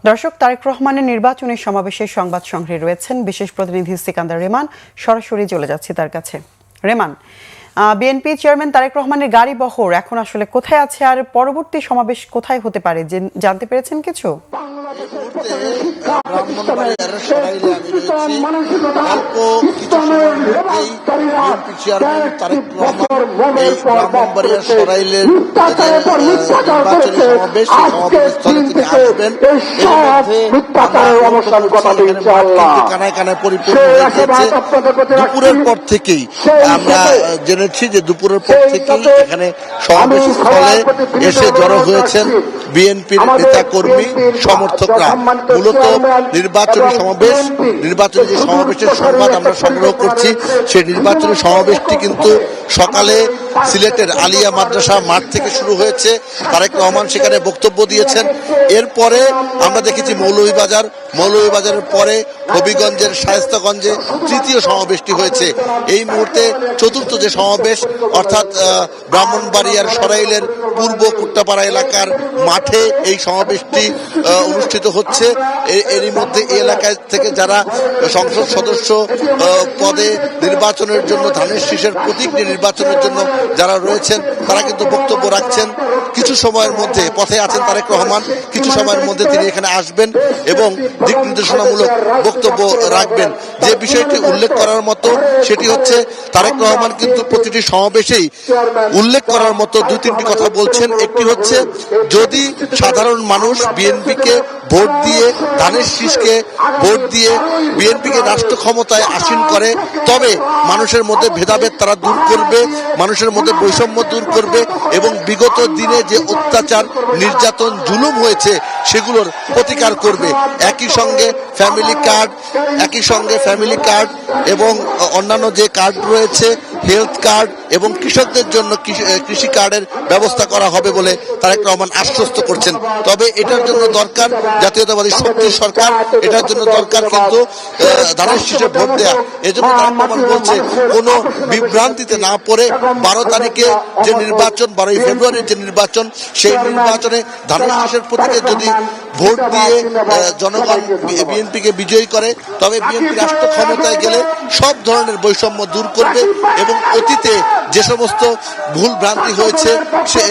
দর্শক, তারেক রহমানের নির্বাচনী সমাবেশের সংবাদ সংগ্রহে রয়েছেন বিশেষ প্রতিনিধি সিকান্দার রেমান। সরাসরি চলে যাচ্ছি তার কাছে। রেমান, বিএনপি চেয়ারম্যান তারেক রহমানের গাড়ি বহর এখন আসলে কোথায় আছে, আর পরবর্তী সমাবেশ কোথায় হতে পারে জানতে পেরেছেন কিছু? দুপুরের পর থেকেই আমরা জেনেছি যে দুপুরের পর থেকেই এখানে সমাবেশ স্থলে এসে জড়ো হয়েছেন বিএনপির নেতা কর্মী সমর্থকরা। মূলত নির্বাচনী যে সমাবেশের সংবাদ আমরা সংগ্রহ করছি, সেই নির্বাচনী সমাবেশটি কিন্তু সকালে সিলেটের আলিয়া মাদ্রাসা মাঠ থেকে শুরু হয়েছে। তারেক রহমান সেখানে বক্তব্য দিয়েছেন। এরপরে আমরা দেখেছি মৌলভীবাজারের পরে হবিগঞ্জের শায়েস্তাগঞ্জে তৃতীয় সমাবেশটি হয়েছে। এই মুহূর্তে চতুর্থ যে সমাবেশ, অর্থাৎ ব্রাহ্মণবাড়িয়ার সরাইলের পূর্ব কুট্টাপাড়া এলাকার মাঠে এই সমাবেশটি অনুষ্ঠিত হচ্ছে। এরই মধ্যে এই এলাকায় থেকে যারা সংসদ সদস্য পদে নির্বাচনের জন্য ধানের শীষের প্রতীক নির্বাচনের জন্য যারা রয়েছেন, তারা কিন্তু বক্তব্য রাখছেন। কিছু সময়ের মধ্যে পথে আছেন তারেক রহমান, কিছু সময়ের মধ্যে তিনি এখানে আসবেন এবং দিক নির্দেশনামূলক বক্তব্য রাখবেন। যে বিষয়টি উল্লেখ করার মতো সেটি হচ্ছে, তারেক রহমান কিন্তু প্রতিটি সমাবেশেই উল্লেখ করার মতো দুই তিনটি কথা বলছেন। একটি হচ্ছে, যদি সাধারণ মানুষ বিএনপিকে ভোট দিয়ে, ধানের শীষকে ভোট দিয়ে বিএনপিকে রাষ্ট্র ক্ষমতায় আসীন করে, তবে মানুষের মধ্যে ভেদাভেদ তারা দূর করবে, মানুষের মধ্যে বৈষম্য দূর করবে এবং বিগত দিনে যে অত্যাচার, নির্যাতন, জুলুম হয়েছে সেগুলোর প্রতিকার করবে। একই সঙ্গে ফ্যামিলি কার্ড এবং অন্যান্য যে কার্ড রয়েছে, হেলথ কার্ড এবং কৃষকদের জন্য কৃষি কার্ডের ব্যবস্থা করা হবে বলে তারেক রহমান আশ্বস্ত করছেন। তবে এটার জন্য দরকার জাতীয়তাবাদী শক্তির সরকার, এটার জন্য দরকার কিন্তু ধানের শীষে ভোট দেয়া। এজন্য তারেক রহমান বলছে, কোনো বিভ্রান্তিতে না পড়ে 12 তারিখে যে নির্বাচন, 12 ফেব্রুয়ারির যে নির্বাচন, সেই নির্বাচনে ধানের শীষের প্রতীকে যদি ভোট দিয়ে জনগণ বিএনপিকে বিজয়ী করে, তবে বিএনপি রাষ্ট্র ক্ষমতায় গেলে সব ধরনের বৈষম্য দূর করবে এবং অতীতে যে সমস্ত ভুল ভ্রান্তি হয়েছে, সে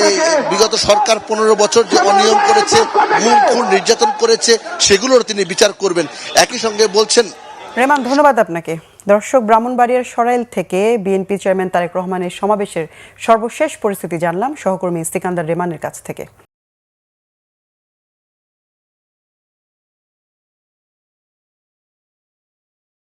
বিগত সরকার 15 বছর যে অনিয়ম করেছে, গুম খুন নির্যাতন করেছে, সেগুলোর তিনি বিচার করবেন। একই সঙ্গে বলছেন। রেমান, ধন্যবাদ আপনাকে। দর্শক, ব্রাহ্মণবাড়িয়ার সরাইল থেকে বিএনপি চেয়ারম্যান তারেক রহমানের সমাবেশের সর্বশেষ পরিস্থিতি জানলাম সহকর্মী সিকান্দার রেমানের কাছ থেকে।